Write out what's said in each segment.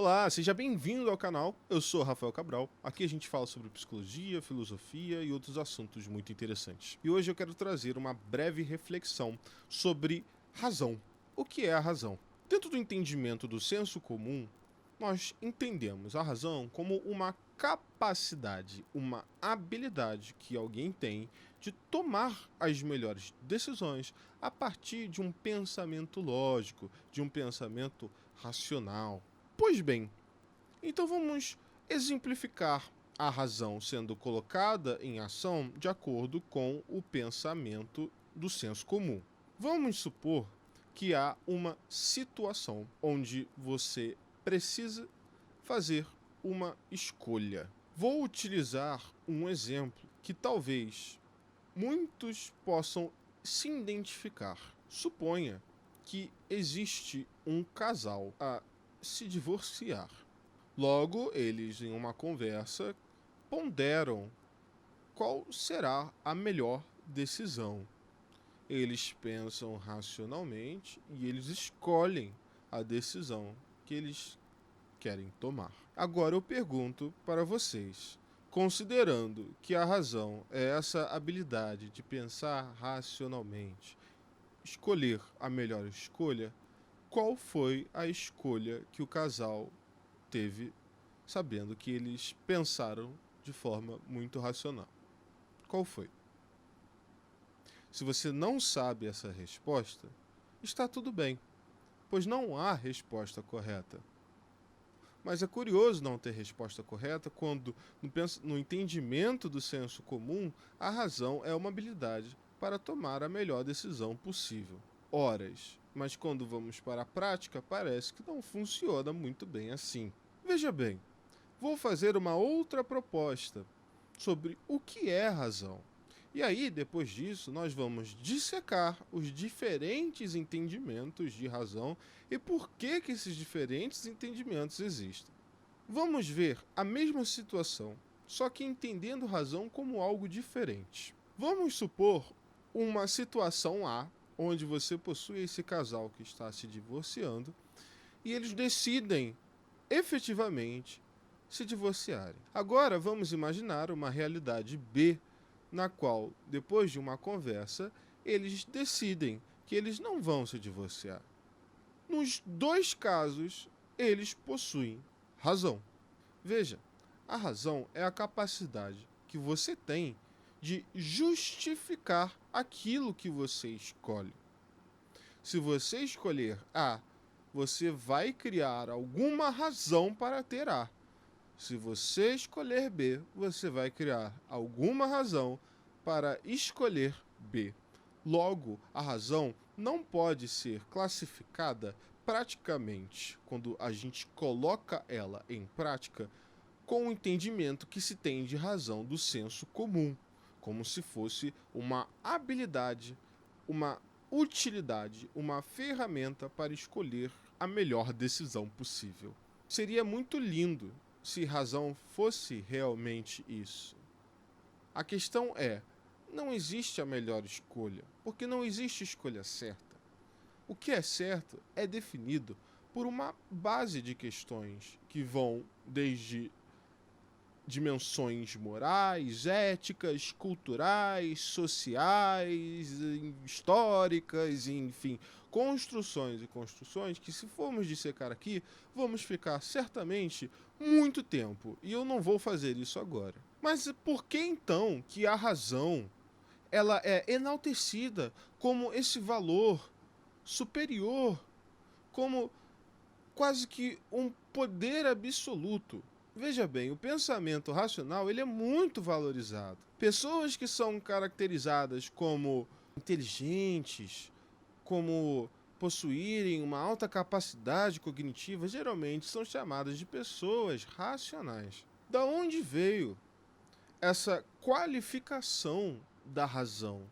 Olá, seja bem-vindo ao canal. Eu sou Rafael Cabral. Aqui a gente fala sobre psicologia, filosofia e outros assuntos muito interessantes. E hoje eu quero trazer uma breve reflexão sobre razão. O que é a razão? Dentro do entendimento do senso comum, nós entendemos a razão como uma capacidade, uma habilidade que alguém tem de tomar as melhores decisões a partir de um pensamento lógico, de um pensamento racional. Pois bem, então vamos exemplificar a razão sendo colocada em ação de acordo com o pensamento do senso comum. Vamos supor que há uma situação onde você precisa fazer uma escolha. Vou utilizar um exemplo que talvez muitos possam se identificar. Suponha que existe um casal a se divorciar. Logo, eles, em uma conversa, ponderam qual será a melhor decisão. Eles pensam racionalmente e eles escolhem a decisão que eles querem tomar. Agora eu pergunto para vocês, considerando que a razão é essa habilidade de pensar racionalmente, escolher a melhor escolha, qual foi a escolha que o casal teve, sabendo que eles pensaram de forma muito racional? Qual foi? Se você não sabe essa resposta, está tudo bem, pois não há resposta correta. Mas é curioso não ter resposta correta quando, no entendimento do senso comum, a razão é uma habilidade para tomar a melhor decisão possível. Horas, mas quando vamos para a prática, parece que não funciona muito bem assim. Veja bem, vou fazer uma outra proposta sobre o que é razão. E aí, depois disso, nós vamos dissecar os diferentes entendimentos de razão e por que esses diferentes entendimentos existem. Vamos ver a mesma situação, só que entendendo razão como algo diferente. Vamos supor uma situação A, onde você possui esse casal que está se divorciando e eles decidem efetivamente se divorciarem. Agora vamos imaginar uma realidade B, na qual, depois de uma conversa, eles decidem que eles não vão se divorciar. Nos dois casos, eles possuem razão. Veja, a razão é a capacidade que você tem de justificar aquilo que você escolhe. Se você escolher A, você vai criar alguma razão para ter A. Se você escolher B, você vai criar alguma razão para escolher B. Logo, a razão não pode ser classificada praticamente, quando a gente coloca ela em prática, com o entendimento que se tem de razão do senso comum, como se fosse uma habilidade, uma utilidade, uma ferramenta para escolher a melhor decisão possível. Seria muito lindo se razão fosse realmente isso. A questão é, não existe a melhor escolha, porque não existe escolha certa. O que é certo é definido por uma base de questões que vão desde dimensões morais, éticas, culturais, sociais, históricas, enfim, construções e construções que, se formos dissecar aqui, vamos ficar certamente muito tempo, e eu não vou fazer isso agora. Mas por que então que a razão ela é enaltecida como esse valor superior, como quase que um poder absoluto? Veja bem, o pensamento racional ele é muito valorizado. Pessoas que são caracterizadas como inteligentes, como possuírem uma alta capacidade cognitiva, geralmente são chamadas de pessoas racionais. Da onde veio essa qualificação da razão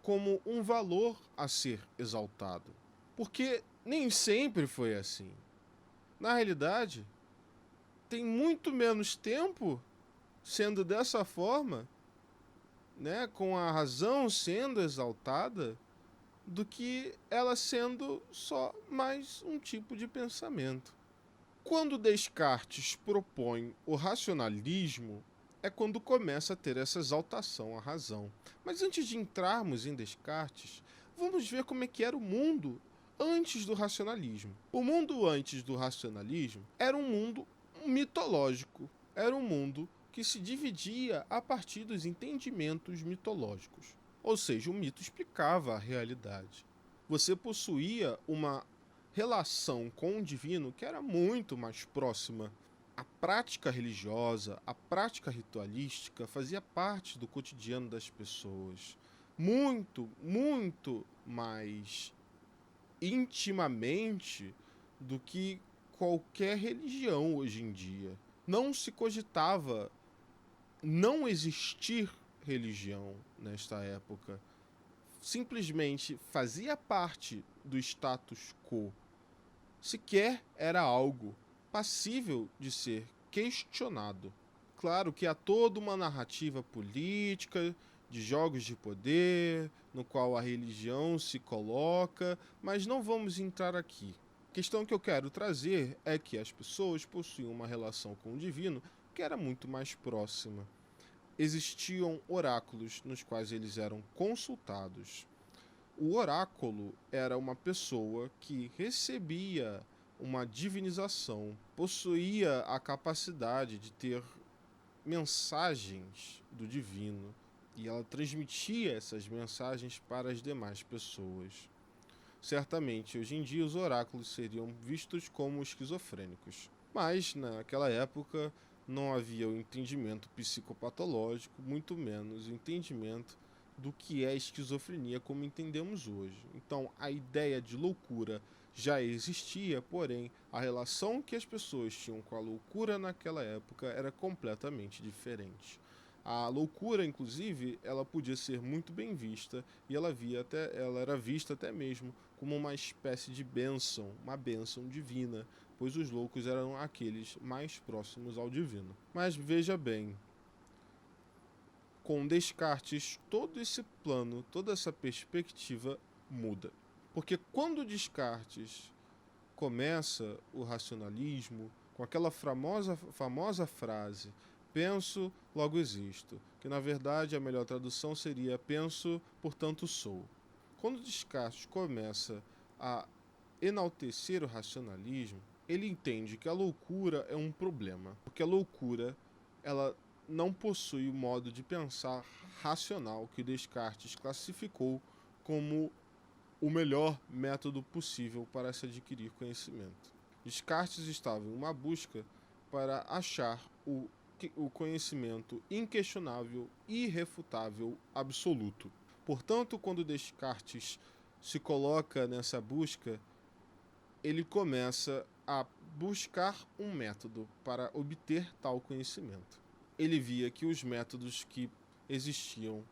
como um valor a ser exaltado? Porque nem sempre foi assim. Na realidade, tem muito menos tempo sendo dessa forma, né, com a razão sendo exaltada, do que ela sendo só mais um tipo de pensamento. Quando Descartes propõe o racionalismo, é quando começa a ter essa exaltação à razão. Mas antes de entrarmos em Descartes, vamos ver como é que era o mundo antes do racionalismo. O mundo antes do racionalismo era um mundo mitológico, era um mundo que se dividia a partir dos entendimentos mitológicos. Ou seja, o mito explicava a realidade. Você possuía uma relação com o divino que era muito mais próxima. A prática religiosa, a prática ritualística fazia parte do cotidiano das pessoas. Muito, muito mais intimamente do que qualquer religião hoje em dia. Não se cogitava não existir religião nesta época. Simplesmente fazia parte do status quo. Sequer era algo passível de ser questionado. Claro que há toda uma narrativa política, de jogos de poder, no qual a religião se coloca, mas não vamos entrar aqui. A questão que eu quero trazer é que as pessoas possuíam uma relação com o divino que era muito mais próxima. Existiam oráculos nos quais eles eram consultados. O oráculo era uma pessoa que recebia uma divinização, possuía a capacidade de ter mensagens do divino e ela transmitia essas mensagens para as demais pessoas. Certamente, hoje em dia, os oráculos seriam vistos como esquizofrênicos, mas naquela época não havia o entendimento psicopatológico, muito menos o entendimento do que é esquizofrenia como entendemos hoje. Então, a ideia de loucura já existia, porém, a relação que as pessoas tinham com a loucura naquela época era completamente diferente. A loucura, inclusive, ela podia ser muito bem vista e ela era vista até mesmo como uma espécie de bênção, uma bênção divina, pois os loucos eram aqueles mais próximos ao divino. Mas veja bem, com Descartes, todo esse plano, toda essa perspectiva muda. Porque quando Descartes começa o racionalismo, com aquela famosa frase, penso, logo existo, que na verdade a melhor tradução seria penso, portanto sou. Quando Descartes começa a enaltecer o racionalismo, ele entende que a loucura é um problema, porque a loucura ela não possui o modo de pensar racional que Descartes classificou como o melhor método possível para se adquirir conhecimento. Descartes estava em uma busca para achar o conhecimento inquestionável, irrefutável, absoluto. Portanto, quando Descartes se coloca nessa busca, ele começa a buscar um método para obter tal conhecimento. Ele via que os métodos que existiam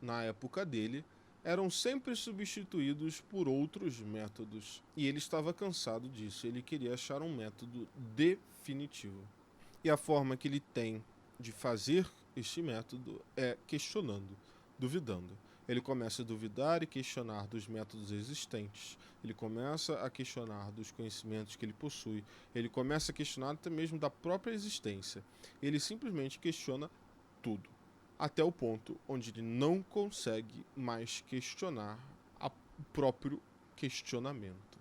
na época dele eram sempre substituídos por outros métodos. E ele estava cansado disso, ele queria achar um método definitivo. E a forma que ele tem de fazer este método é questionando, duvidando. Ele começa a duvidar e questionar dos métodos existentes. Ele começa a questionar dos conhecimentos que ele possui. Ele começa a questionar até mesmo da própria existência. Ele simplesmente questiona tudo, até o ponto onde ele não consegue mais questionar o próprio questionamento.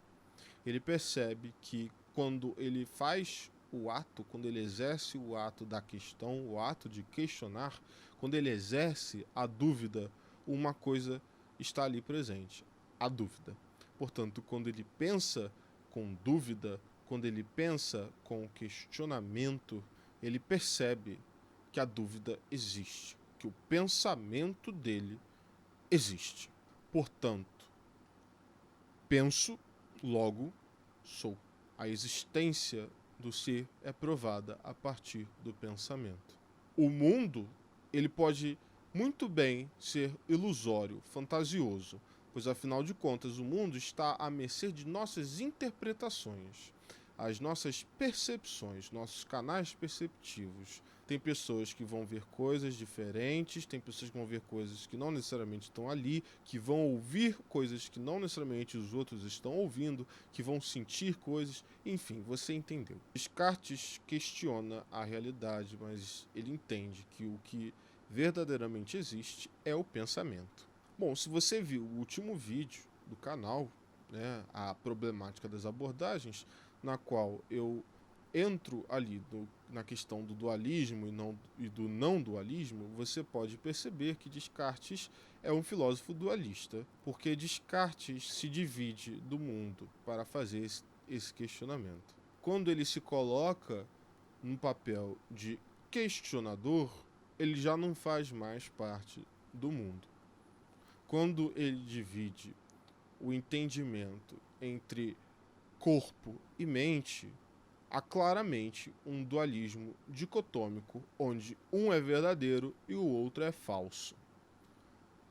Ele percebe que quando ele faz o ato, quando ele exerce o ato da questão, o ato de questionar, quando ele exerce a dúvida, uma coisa está ali presente, a dúvida. Portanto, quando ele pensa com dúvida, quando ele pensa com questionamento, ele percebe que a dúvida existe, que o pensamento dele existe. Portanto, penso, logo sou. A existência do ser é provada a partir do pensamento. O mundo, ele pode muito bem ser ilusório, fantasioso, pois afinal de contas o mundo está à mercê de nossas interpretações. as nossas percepções, nossos canais perceptivos. Tem pessoas que vão ver coisas diferentes, tem pessoas que vão ver coisas que não necessariamente estão ali, que vão ouvir coisas que não necessariamente os outros estão ouvindo, que vão sentir coisas, enfim, você entendeu. Descartes questiona a realidade, mas ele entende que o que verdadeiramente existe é o pensamento. Bom, se você viu o último vídeo do canal, né, a problemática das abordagens, na qual eu entro ali na questão do dualismo e do não dualismo, você pode perceber que Descartes é um filósofo dualista, porque Descartes se divide do mundo para fazer esse questionamento. Quando ele se coloca no papel de questionador, ele já não faz mais parte do mundo. Quando ele divide o entendimento entre corpo e mente, há claramente um dualismo dicotômico, onde um é verdadeiro e o outro é falso.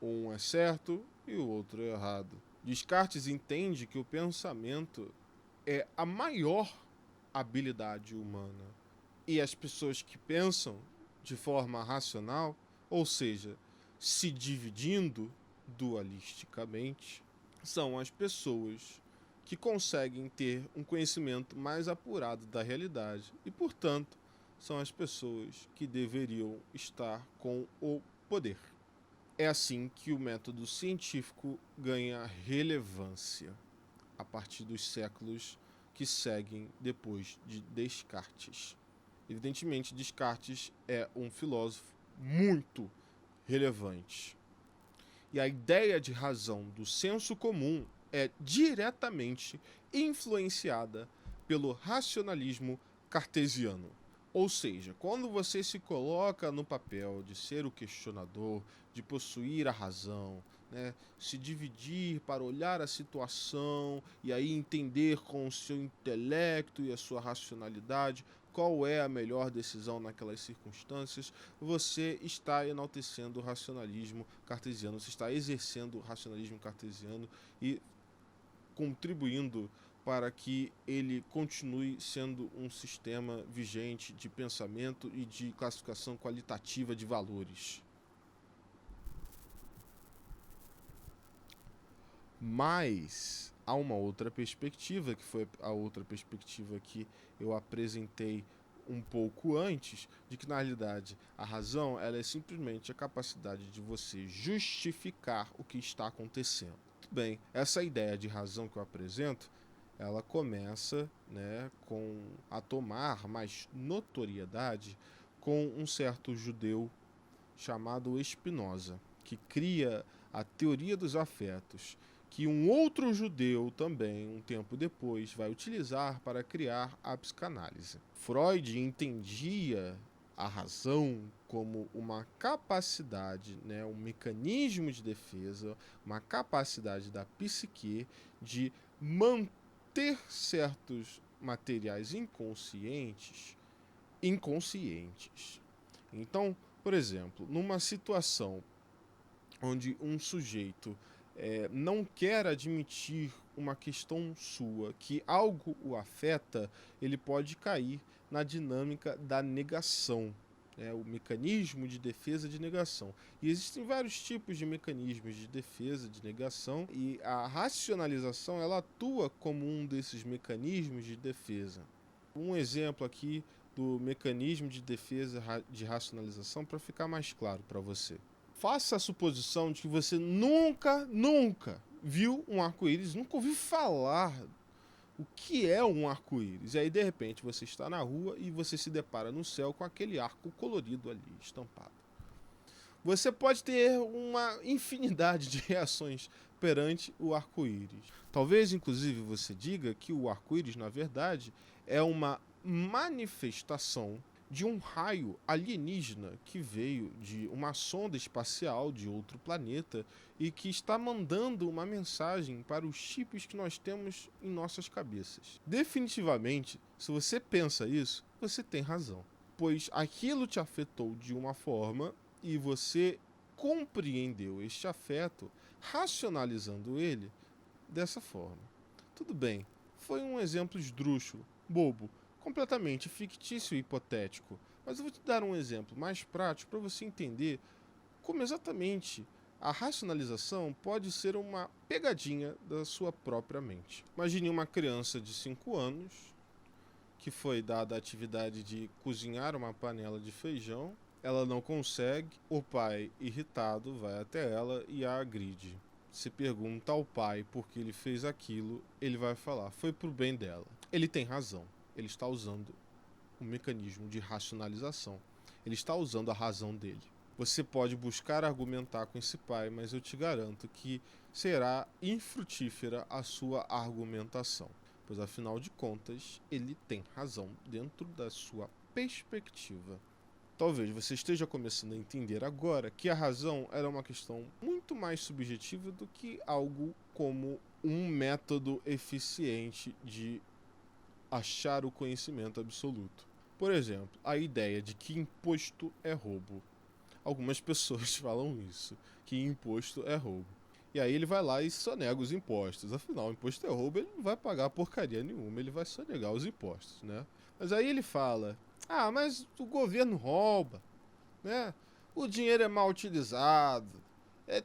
Um é certo e o outro é errado. Descartes entende que o pensamento é a maior habilidade humana. E as pessoas que pensam de forma racional, ou seja, se dividindo dualisticamente, são as pessoas que conseguem ter um conhecimento mais apurado da realidade e, portanto, são as pessoas que deveriam estar com o poder. É assim que o método científico ganha relevância a partir dos séculos que seguem depois de Descartes. Evidentemente, Descartes é um filósofo muito relevante. E a ideia de razão do senso comum é diretamente influenciada pelo racionalismo cartesiano. Ou seja, quando você se coloca no papel de ser o questionador, de possuir a razão, né, se dividir para olhar a situação e aí entender com o seu intelecto e a sua racionalidade qual é a melhor decisão naquelas circunstâncias, você está enaltecendo o racionalismo cartesiano, você está exercendo o racionalismo cartesiano e contribuindo para que ele continue sendo um sistema vigente de pensamento e de classificação qualitativa de valores. Mas há uma outra perspectiva, que foi a outra perspectiva que eu apresentei um pouco antes, de que na realidade a razão ela é simplesmente a capacidade de você justificar o que está acontecendo. Muito bem, essa ideia de razão que eu apresento, ela começa, né, a tomar mais notoriedade com um certo judeu chamado Spinoza, que cria a teoria dos afetos, que um outro judeu também, um tempo depois, vai utilizar para criar a psicanálise. Freud entendia a razão como uma capacidade, né, um mecanismo de defesa, uma capacidade da psique de manter certos materiais inconscientes. Então, por exemplo, numa situação onde um sujeito não quer admitir uma questão sua, que algo o afeta, ele pode cair na dinâmica da negação, o mecanismo de defesa de negação. E existem vários tipos de mecanismos de defesa de negação, e a racionalização ela atua como um desses mecanismos de defesa. Um exemplo aqui do mecanismo de defesa de racionalização para ficar mais claro para você. Faça a suposição de que você nunca viu um arco-íris, nunca ouviu falar o que é um arco-íris. E aí, de repente, você está na rua e você se depara no céu com aquele arco colorido ali, estampado. Você pode ter uma infinidade de reações perante o arco-íris. Talvez, inclusive, você diga que o arco-íris, na verdade, é uma manifestação de um raio alienígena que veio de uma sonda espacial de outro planeta e que está mandando uma mensagem para os chips que nós temos em nossas cabeças. Definitivamente, se você pensa isso, você tem razão, pois aquilo te afetou de uma forma e você compreendeu este afeto racionalizando ele dessa forma. Tudo bem, foi um exemplo esdrúxulo, bobo, completamente fictício e hipotético. Mas eu vou te dar um exemplo mais prático para você entender como exatamente a racionalização pode ser uma pegadinha da sua própria mente. Imagine uma criança de 5 anos que foi dada a atividade de cozinhar uma panela de feijão. Ela não consegue, o pai, irritado, vai até ela e a agride. Se pergunta ao pai por que ele fez aquilo, ele vai falar, foi pro bem dela. Ele tem razão, ele está usando um mecanismo de racionalização. Ele está usando a razão dele. Você pode buscar argumentar com esse pai, mas eu te garanto que será infrutífera a sua argumentação, pois afinal de contas, ele tem razão dentro da sua perspectiva. Talvez você esteja começando a entender agora que a razão era uma questão muito mais subjetiva do que algo como um método eficiente de achar o conhecimento absoluto. Por exemplo, a ideia de que imposto é roubo. Algumas pessoas falam isso, que imposto é roubo. E aí ele vai lá e sonega os impostos. Afinal, imposto é roubo, ele não vai pagar porcaria nenhuma, ele vai sonegar os impostos, né? Mas aí ele fala, mas o governo rouba, né? O dinheiro é mal utilizado,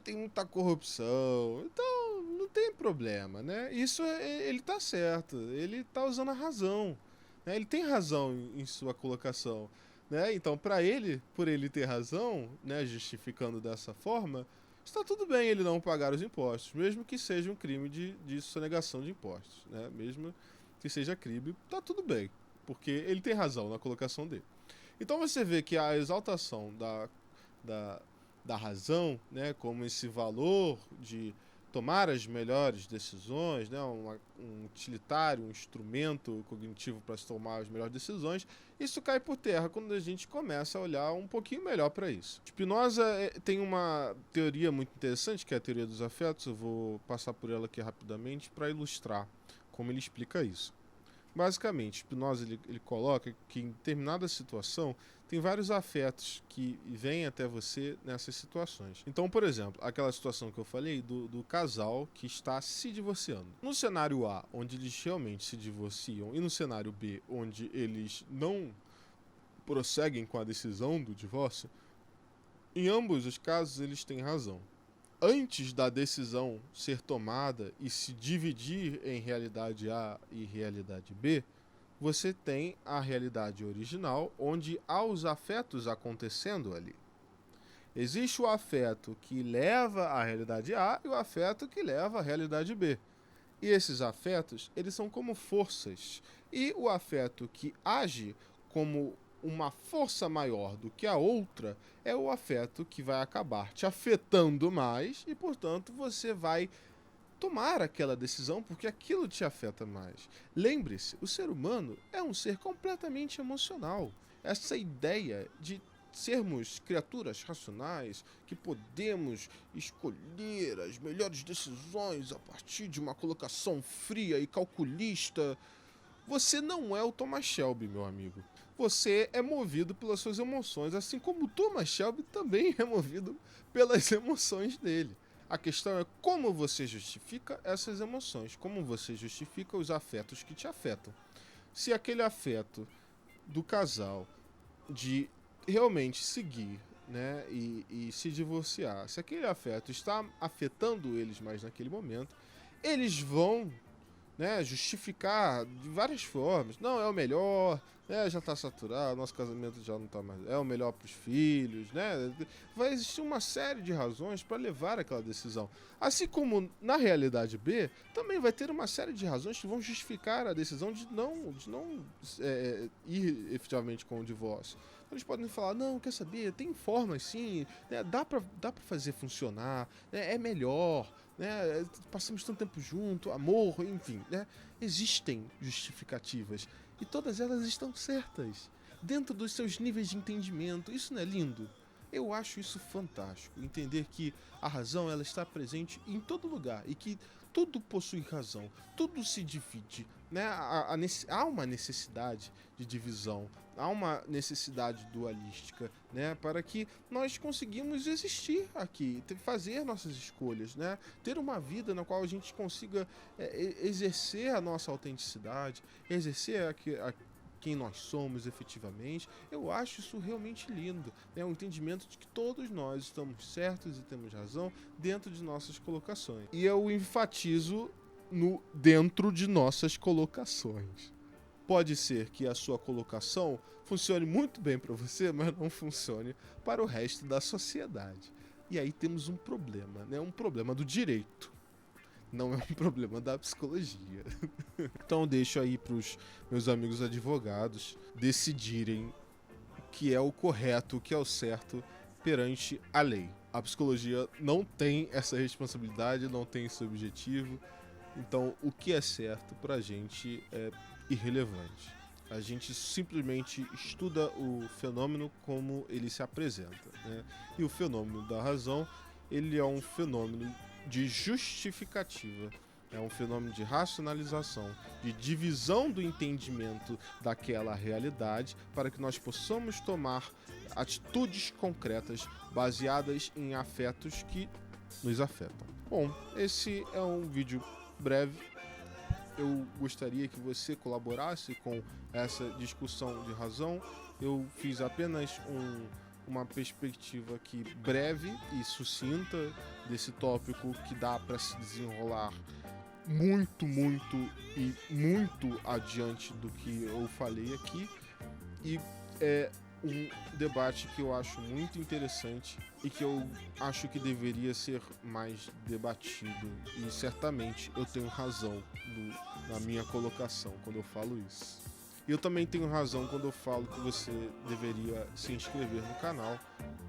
tem muita corrupção, então não tem problema, né? Isso ele tá certo, ele tá usando a razão, né? Ele tem razão em sua colocação, né? Então, para ele, por ele ter razão, né, justificando dessa forma, está tudo bem ele não pagar os impostos, mesmo que seja um crime de sonegação de impostos, né? Mesmo que seja crime, está tudo bem, porque ele tem razão na colocação dele. Então você vê que a exaltação da razão, né, como esse valor de tomar as melhores decisões, né, um utilitário, um instrumento cognitivo para se tomar as melhores decisões, isso cai por terra quando a gente começa a olhar um pouquinho melhor para isso. Spinoza tem uma teoria muito interessante, que é a teoria dos afetos, eu vou passar por ela aqui rapidamente para ilustrar como ele explica isso. Basicamente, Spinoza ele coloca que em determinada situação tem vários afetos que vêm até você nessas situações. Então, por exemplo, aquela situação que eu falei do casal que está se divorciando. No cenário A, onde eles realmente se divorciam, e no cenário B, onde eles não prosseguem com a decisão do divórcio, em ambos os casos eles têm razão. Antes da decisão ser tomada e se dividir em realidade A e realidade B, você tem a realidade original, onde há os afetos acontecendo ali. Existe o afeto que leva à realidade A e o afeto que leva à realidade B. E esses afetos, eles são como forças. E o afeto que age como uma força maior do que a outra é o afeto que vai acabar te afetando mais e, portanto, você vai tomar aquela decisão porque aquilo te afeta mais. Lembre-se, o ser humano é um ser completamente emocional. Essa ideia de sermos criaturas racionais, que podemos escolher as melhores decisões a partir de uma colocação fria e calculista, você não é o Thomas Shelby, meu amigo. Você é movido pelas suas emoções, assim como o Thomas Shelby também é movido pelas emoções dele. A questão é como você justifica essas emoções, como você justifica os afetos que te afetam. Se aquele afeto do casal de realmente seguir, né, e se divorciar, se aquele afeto está afetando eles mais naquele momento, eles vão, né, justificar de várias formas. Não, é o melhor, né, já está saturado, nosso casamento já não está mais... É o melhor para os filhos, né? Vai existir uma série de razões para levar aquela decisão. Assim como na realidade B, também vai ter uma série de razões que vão justificar a decisão de não ir efetivamente com o divórcio. Eles podem falar, não, quer saber, tem formas sim, né, dá pra fazer funcionar, né, é melhor, né, passamos tanto tempo junto, amor, enfim, né, existem justificativas e todas elas estão certas, dentro dos seus níveis de entendimento. Isso não é lindo? Eu acho isso fantástico, entender que a razão ela está presente em todo lugar e que tudo possui razão, tudo se divide, né? Há uma necessidade de divisão, há uma necessidade dualística, né? Para que nós conseguimos existir aqui, fazer nossas escolhas, né? Ter uma vida na qual a gente consiga exercer a nossa autenticidade, exercer quem nós somos efetivamente. Eu acho isso realmente lindo, né? O entendimento de que todos nós estamos certos e temos razão dentro de nossas colocações. E eu enfatizo no dentro de nossas colocações. Pode ser que a sua colocação funcione muito bem para você, mas não funcione para o resto da sociedade. E aí temos um problema, né? Um problema do direito. Não é um problema da psicologia. Então deixo aí para os meus amigos advogados decidirem o que é o correto, o que é o certo perante a lei. A psicologia não tem essa responsabilidade, não tem esse objetivo. Então o que é certo para a gente é irrelevante. A gente simplesmente estuda o fenômeno como ele se apresenta, né? E o fenômeno da razão, ele é um fenômeno de justificativa, é um fenômeno de racionalização, de divisão do entendimento daquela realidade para que nós possamos tomar atitudes concretas baseadas em afetos que nos afetam. Bom, esse é um vídeo breve. Eu gostaria que você colaborasse com essa discussão de razão. Eu fiz apenas uma perspectiva aqui breve e sucinta desse tópico que dá para se desenrolar muito adiante do que eu falei aqui. E é um debate que eu acho muito interessante e que eu acho que deveria ser mais debatido. E certamente eu tenho razão na minha colocação quando eu falo isso. E eu também tenho razão quando eu falo que você deveria se inscrever no canal,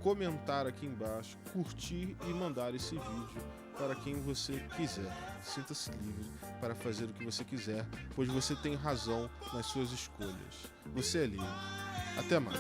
comentar aqui embaixo, curtir e mandar esse vídeo para quem você quiser. Sinta-se livre para fazer o que você quiser, pois você tem razão nas suas escolhas. Você é livre. Até mais.